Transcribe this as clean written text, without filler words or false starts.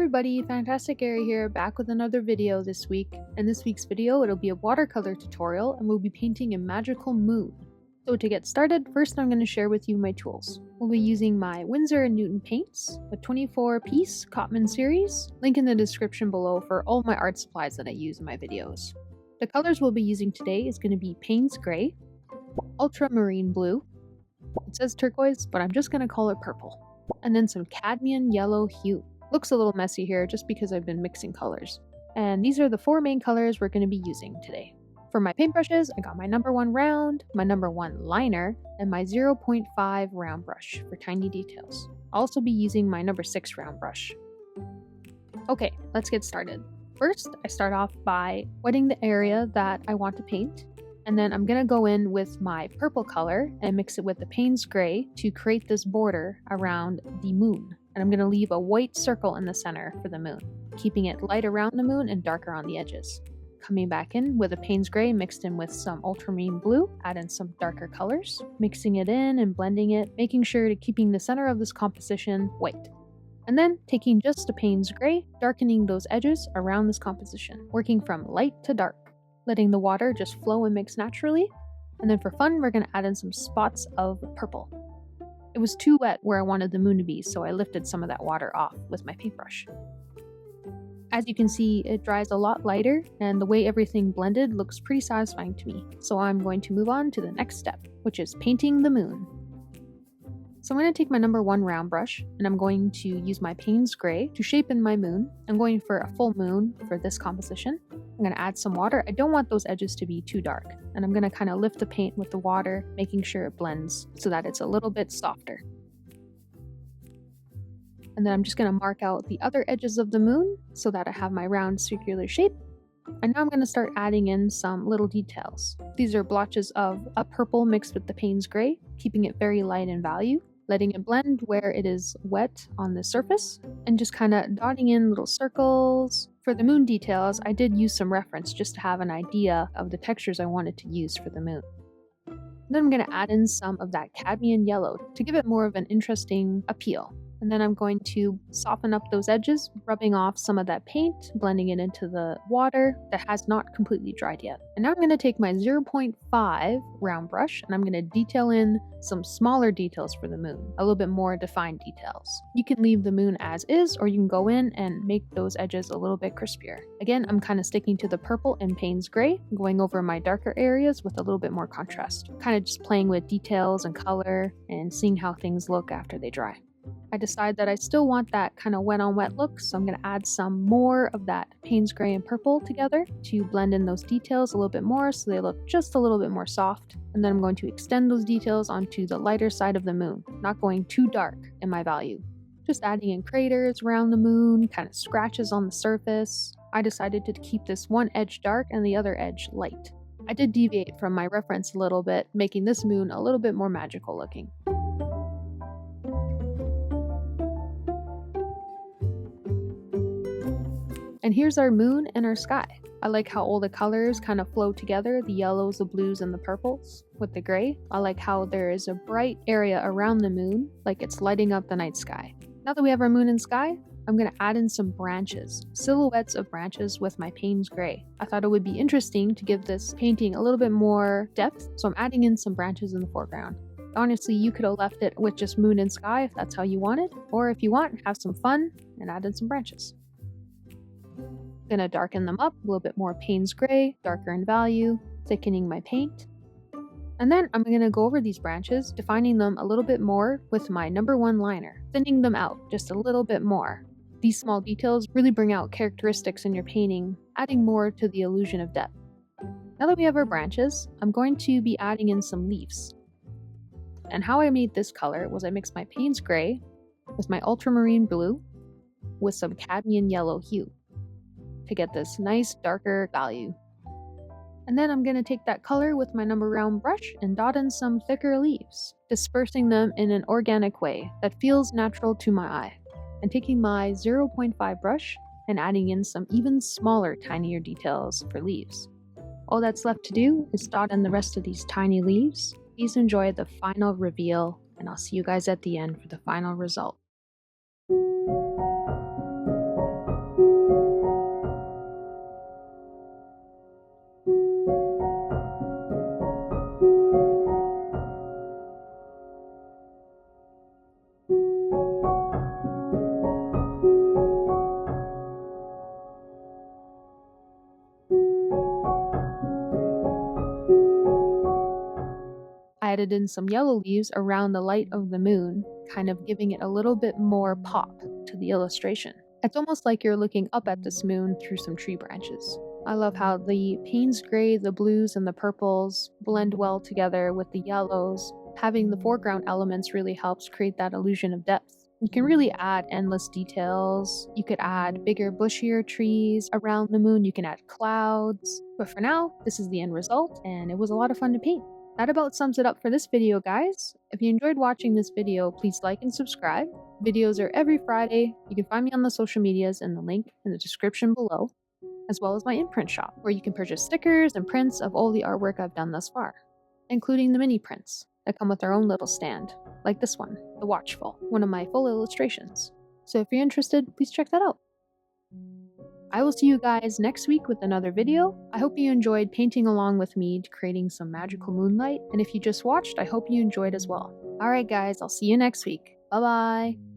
everybody, Fantasticairy here, back with another video this week. In this week's video, it'll be a watercolor tutorial and we'll be painting a magical moon. So to get started, first I'm going to share with you my tools. We'll be using my Winsor & Newton paints, a 24-piece Cotman series, link in the description below for all my art supplies that I use in my videos. The colors we'll be using today is going to be Payne's Gray, Ultramarine Blue, it says turquoise, but I'm just going to call it purple, and then some cadmium yellow hue. Looks a little messy here just because I've been mixing colors. And these are the four main colors we're going to be using today. For my paintbrushes, I got my number 1 round, my number 1 liner, and my 0.5 round brush for tiny details. I'll also be using my number 6 round brush. Okay, let's get started. First, I start off by wetting the area that I want to paint, and then I'm going to go in with my purple color and mix it with the Payne's Gray to create this border around the moon. And I'm going to leave a white circle in the center for the moon, keeping it light around the moon and darker on the edges. Coming back in with a Payne's Gray mixed in with some ultramarine blue, add in some darker colors, mixing it in and blending it, making sure to keeping the center of this composition white. And then taking just a Payne's Gray, darkening those edges around this composition, working from light to dark, letting the water just flow and mix naturally. And then for fun, we're going to add in some spots of purple. It was too wet where I wanted the moon to be, so I lifted some of that water off with my paintbrush. As you can see, it dries a lot lighter, and the way everything blended looks pretty satisfying to me. So I'm going to move on to the next step, which is painting the moon. So I'm going to take my number 1 round brush, and I'm going to use my Payne's Gray to shape in my moon. I'm going for a full moon for this composition. I'm going to add some water. I don't want those edges to be too dark, and I'm going to kind of lift the paint with the water, making sure it blends so that it's a little bit softer. And then I'm just going to mark out the other edges of the moon so that I have my round circular shape. And now I'm going to start adding in some little details. These are blotches of a purple mixed with the Payne's Gray, keeping it very light in value, letting it blend where it is wet on the surface, and just kind of dotting in little circles. For the moon details, I did use some reference just to have an idea of the textures I wanted to use for the moon. Then I'm going to add in some of that cadmium yellow to give it more of an interesting appeal. And then I'm going to soften up those edges, rubbing off some of that paint, blending it into the water that has not completely dried yet. And now I'm going to take my 0.5 round brush and I'm going to detail in some smaller details for the moon, a little bit more defined details. You can leave the moon as is, or you can go in and make those edges a little bit crispier. Again, I'm kind of sticking to the purple and Payne's Gray, going over my darker areas with a little bit more contrast. Kind of just playing with details and color and seeing how things look after they dry. I decide that I still want that kind of wet on wet look, so I'm going to add some more of that Payne's Gray and purple together to blend in those details a little bit more so they look just a little bit more soft. And then I'm going to extend those details onto the lighter side of the moon, not going too dark in my value. Just adding in craters around the moon, kind of scratches on the surface. I decided to keep this one edge dark and the other edge light. I did deviate from my reference a little bit, making this moon a little bit more magical looking. And here's our moon and our sky. I like how all the colors kind of flow together, the yellows, the blues, and the purples with the gray. I like how there is a bright area around the moon, like it's lighting up the night sky. Now that we have our moon and sky, I'm going to add in some branches, silhouettes of branches with my Payne's Gray. I thought it would be interesting to give this painting a little bit more depth, so I'm adding in some branches in the foreground. Honestly, you could have left it with just moon and sky if that's how you wanted, or if you want, have some fun and add in some branches. Gonna darken them up, a little bit more Payne's Gray, darker in value, thickening my paint. And then I'm gonna go over these branches, defining them a little bit more with my number 1 liner, thinning them out just a little bit more. These small details really bring out characteristics in your painting, adding more to the illusion of depth. Now that we have our branches, I'm going to be adding in some leaves. And how I made this color was I mixed my Payne's Gray with my ultramarine blue with some cadmium yellow hue to get this nice darker value. And then I'm going to take that color with my number round brush and dot in some thicker leaves, dispersing them in an organic way that feels natural to my eye. And taking my 0.5 brush and adding in some even smaller, tinier details for leaves. All that's left to do is dot in the rest of these tiny leaves. Please enjoy the final reveal, and I'll see you guys at the end for the final result. I added in some yellow leaves around the light of the moon, kind of giving it a little bit more pop to the illustration. It's almost like you're looking up at this moon through some tree branches. I love how the Payne's gray, the blues, and the purples blend well together with the yellows. Having the foreground elements really helps create that illusion of depth. You can really add endless details. You could add bigger, bushier trees around the moon. You can add clouds. But for now, this is the end result, and it was a lot of fun to paint. That about sums it up for this video, guys. If you enjoyed watching this video, please like and subscribe. Videos are every Friday. You can find me on the social medias in the link in the description below, as well as my imprint shop, where you can purchase stickers and prints of all the artwork I've done thus far, including the mini prints that come with their own little stand, like this one, the Watchful, one of my full illustrations. So if you're interested, please check that out. I will see you guys next week with another video. I hope you enjoyed painting along with me creating some magical moonlight, and if you just watched, I hope you enjoyed as well. Alright guys, I'll see you next week. Bye bye!